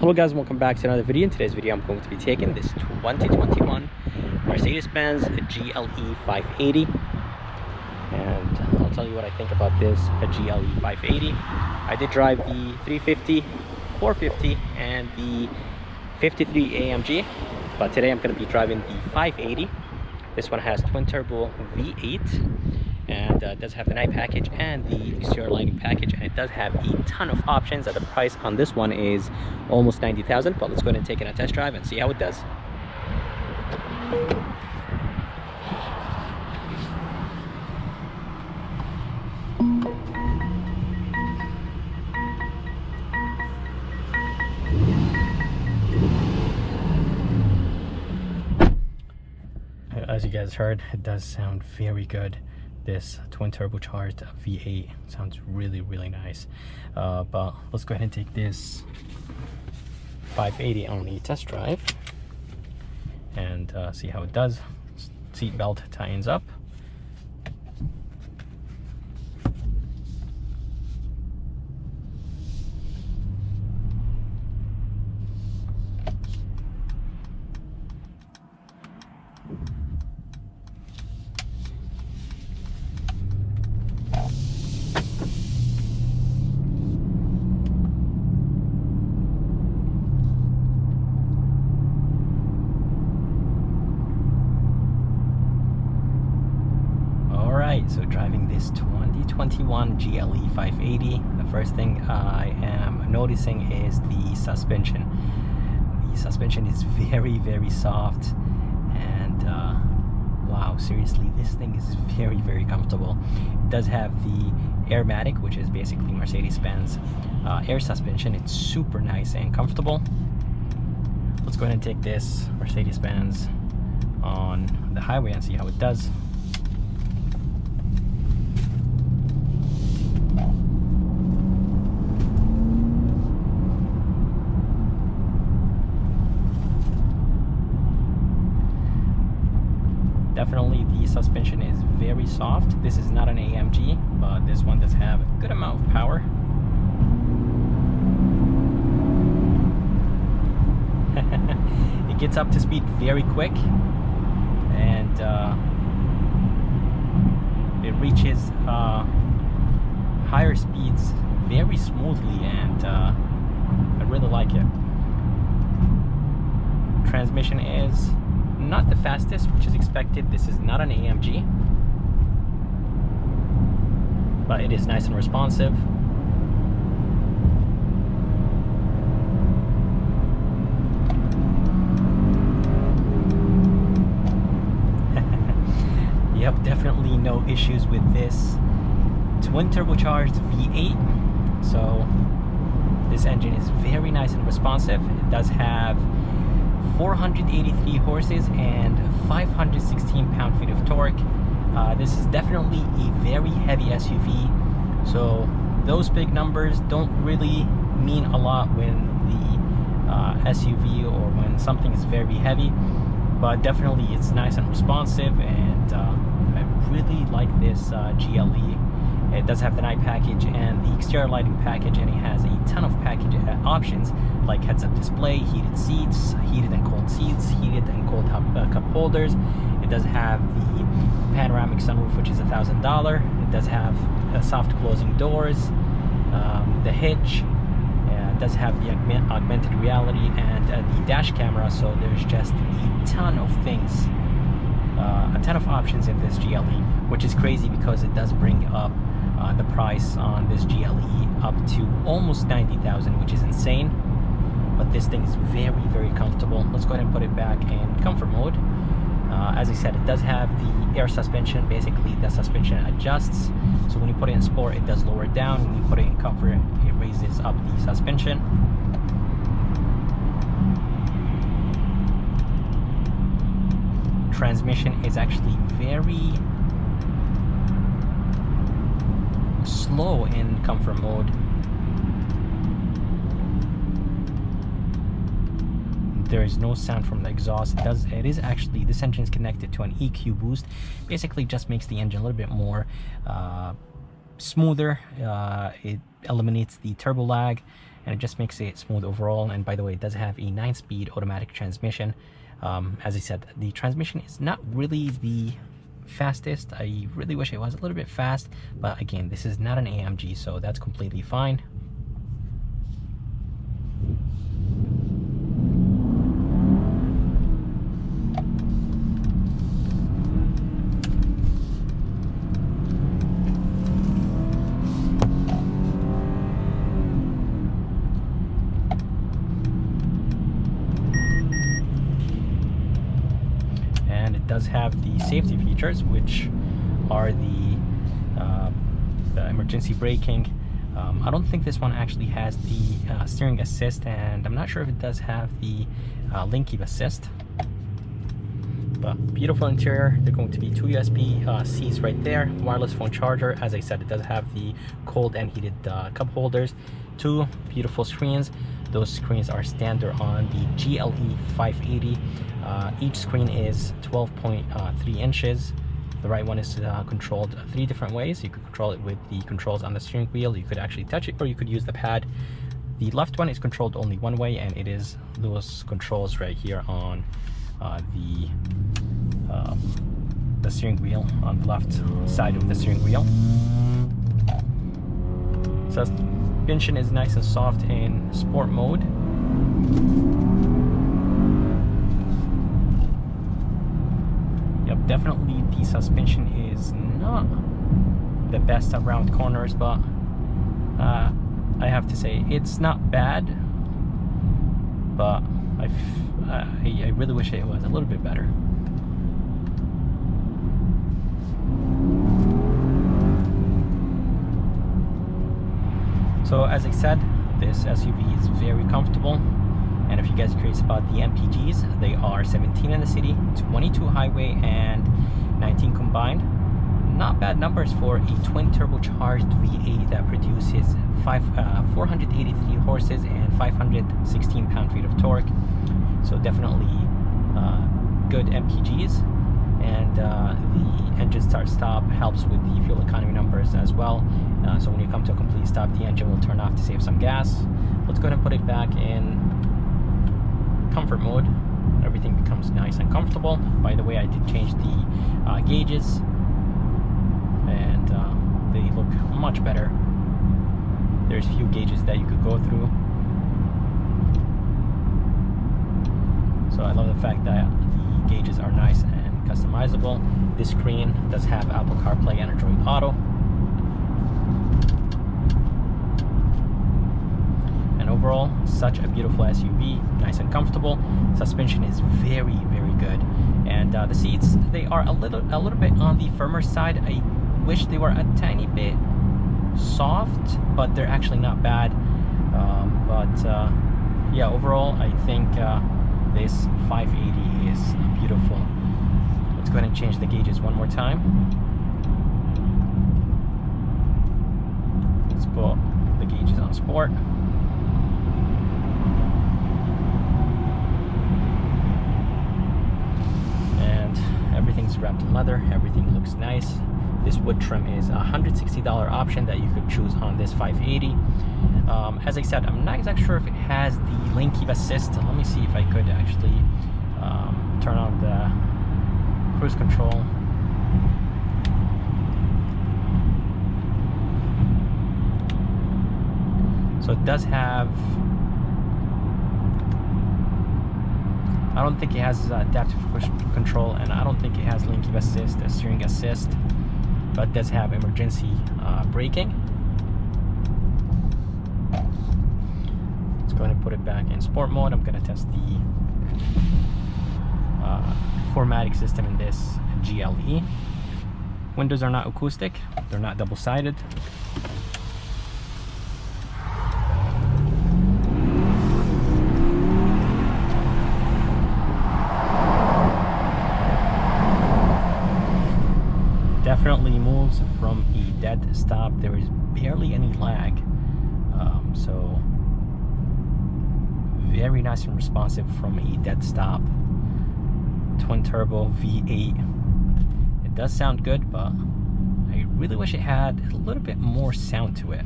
Hello guys, welcome back to another video. In today's video I'm going to be taking this 2021 Mercedes-Benz GLE 580, and I'll tell you what I think about this GLE 580. I did drive the 350, 450 and the 53 AMG, but today I'm going to be driving the 580. This one has twin turbo V8 and does have the night package and the exterior lighting package, and it does have a ton of options. The price on this one is almost $90,000, but let's go ahead and take it on a test drive and see how it does. As you guys heard, it does sound very good. This twin turbocharged V8 sounds really nice, but let's go ahead and take this 580 on the test drive and see how it does. Seat belt tightens up. So driving this 2021 GLE 580, the first thing I am noticing is the suspension. The suspension is very soft, and wow, seriously, this thing is very comfortable. It does have the Airmatic, which is basically Mercedes-Benz air suspension. It's super nice and comfortable. Let's go ahead and take this Mercedes-Benz on the highway and see how it does. Definitely the suspension is very soft. This is not an AMG, but this one does have a good amount of power. It gets up to speed very quick, and it reaches higher speeds very smoothly, and I really like it. Transmission is not the fastest, which is expected. This is not an AMG, but it is nice and responsive. Yep, definitely no issues with this twin turbocharged V8. So this engine is very nice and responsive. It does have 483 horses and 516 pound-feet of torque. This is definitely a very heavy SUV, so those big numbers don't really mean a lot when the SUV or when something is very heavy, but definitely it's nice and responsive, and I really like this GLE. It does have the night package and the exterior lighting package, and it has a ton of package options like heads-up display, heated seats, heated and cold seats, heated and cold cup holders. It does have the panoramic sunroof, which is $1,000. It does have soft closing doors, the hitch. It does have the augmented reality and the dash camera. So there's just a ton of things, a ton of options in this GLE, which is crazy because it does bring up the price on this GLE up to almost $90,000, which is insane. But this thing is very comfortable. Let's go ahead and put it back in comfort mode. As I said, it does have the air suspension. Basically, the suspension adjusts. So when you put it in sport, it does lower it down. When you put it in comfort, it raises up the suspension. Transmission is actually very slow in comfort mode. There is no sound from the exhaust. It is actually, this engine is connected to an EQ boost. Basically just makes the engine a little bit more smoother. It eliminates the turbo lag, and it just makes it smooth overall. And by the way, it does have a 9-speed automatic transmission. As I said, the transmission is not really the fastest. I really wish it was a little bit fast, but again, this is not an AMG, so that's completely fine. Does have the safety features, which are the emergency braking. I don't think this one actually has the steering assist, and I'm not sure if it does have the lane keep assist. But beautiful interior. They're going to be 2 USB-Cs right there, wireless phone charger. As I said, it does have the cold and heated cup holders, 2 beautiful screens. Those screens are standard on the GLE 580. Each screen is 12.3 inches. The right one is controlled 3 different ways. You could control it with the controls on the steering wheel. You could actually touch it, or you could use the pad. The left one is controlled only one way, and it is those controls right here on the steering wheel, on the left side of the steering wheel. Suspension is nice and soft in sport mode. Yep, definitely the suspension is not the best around corners, but I have to say it's not bad, but I really wish it was a little bit better. So as I said, this SUV is very comfortable, and if you guys are curious about the MPGs, they are 17 in the city, 22 highway, and 19 combined. Not bad numbers for a twin turbocharged V8 that produces 483 horses and 516 pound-feet of torque. So definitely good MPGs, and the engine start-stop helps with the fuel economy numbers as well. So when you come to a complete stop, the engine will turn off to save some gas. Let's go ahead and put it back in comfort mode. Everything becomes nice and comfortable. By the way, I did change the gauges, and they look much better. There's few gauges that you could go through. So I love the fact that the gauges are nice and customizable. This screen does have Apple CarPlay and Android Auto. And overall, such a beautiful SUV, nice and comfortable. Suspension is very, very good. And the seats, they are a little bit on the firmer side. I wish they were a tiny bit soft, but they're actually not bad. Yeah, overall, I think this 580 is beautiful. Let's go ahead and change the gauges one more time. Let's put the gauges on sport. And everything's wrapped in leather. Everything looks nice. This wood trim is a $160 option that you could choose on this 580. As I said, I'm not exactly sure if it has the lane keep assist. Let me see if I could actually turn on the cruise control. So it does have, I don't think it has adaptive cruise control, and I don't think it has lane keep assist, steering assist, but it does have emergency braking. Let's go ahead and put it back in sport mode. I'm going to test the 4MATIC system in this GLE. Windows are not acoustic, they're not double-sided. Definitely moves from a dead stop. There is barely any lag, so very nice and responsive from a dead stop. Twin turbo V8. It does sound good, but I really wish it had a little bit more sound to it.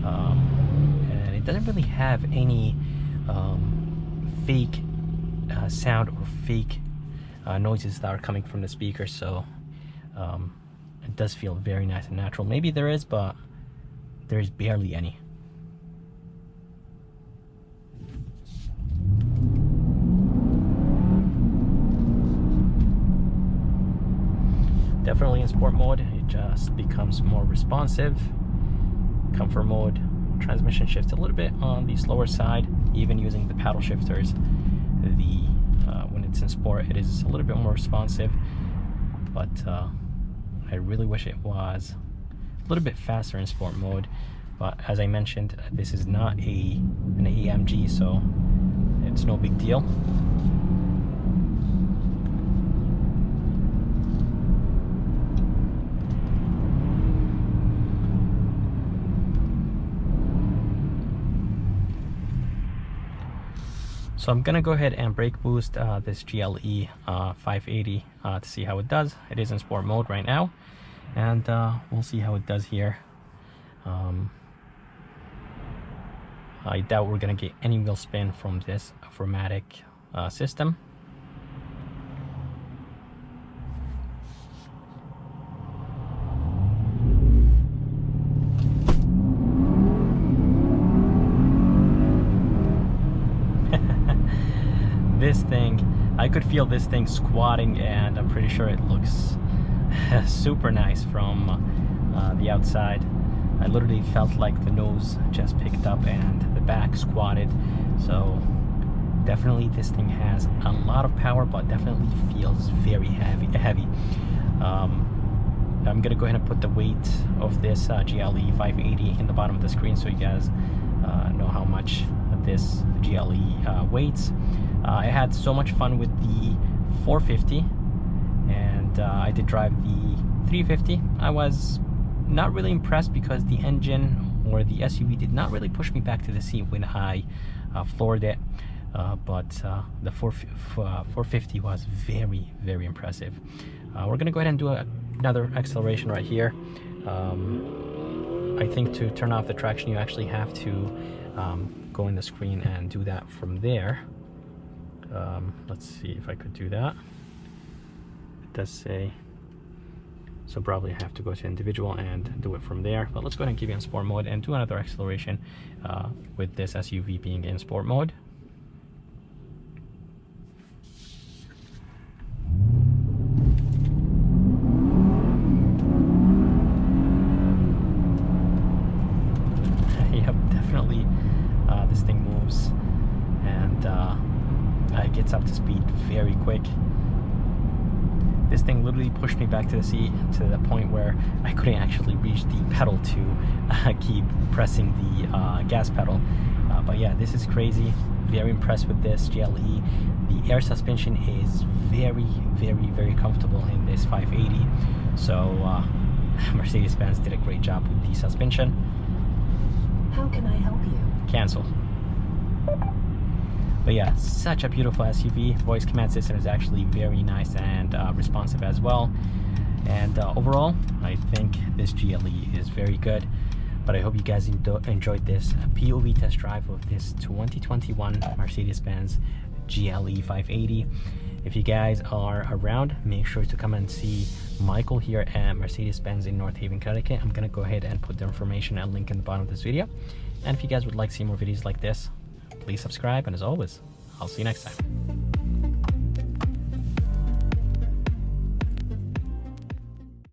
And it doesn't really have any fake sound or fake noises that are coming from the speakers, so it does feel very nice and natural. Maybe there is, but there's barely any. Definitely in sport mode, it just becomes more responsive. Comfort mode, transmission shifts a little bit on the slower side, even using the paddle shifters. When it's in sport, it is a little bit more responsive, but I really wish it was a little bit faster in sport mode. But as I mentioned, this is not an AMG, so it's no big deal. So I'm gonna go ahead and brake boost this GLE 580 to see how it does. It is in sport mode right now, and we'll see how it does here. I doubt we're gonna get any wheel spin from this 4MATIC system. This thing, I could feel this thing squatting, and I'm pretty sure it looks super nice from the outside. I literally felt like the nose just picked up and the back squatted. So definitely this thing has a lot of power, but definitely feels very heavy. I'm gonna go ahead and put the weight of this GLE 580 in the bottom of the screen so you guys know how much this GLE weighs. I had so much fun with the 450, and I did drive the 350. I was not really impressed because the engine or the SUV did not really push me back to the seat when I floored it, but the 450 was very impressive. We're gonna go ahead and do another acceleration right here. I think to turn off the traction you actually have to go in the screen and do that from there. Let's see if I could do that. It does say, so probably I have to go to individual and do it from there, but let's go ahead and keep it in sport mode and do another acceleration with this SUV being in sport mode. Yep, definitely this thing moves, and it gets up to speed very quick. This thing literally pushed me back to the seat to the point where I couldn't actually reach the pedal to keep pressing the gas pedal. But yeah, this is crazy. Very impressed with this GLE. The air suspension is very comfortable in this 580. So Mercedes-Benz did a great job with the suspension. How can I help you? Cancel. But yeah, such a beautiful SUV. Voice command system is actually very nice and responsive as well. And overall, I think this GLE is very good. But I hope you guys enjoyed this POV test drive of this 2021 Mercedes-Benz GLE 580. If you guys are around, make sure to come and see Michael here at Mercedes-Benz in North Haven, Connecticut. I'm gonna go ahead and put the information and link in the bottom of this video. And if you guys would like to see more videos like this, please subscribe, and as always, I'll see you next time.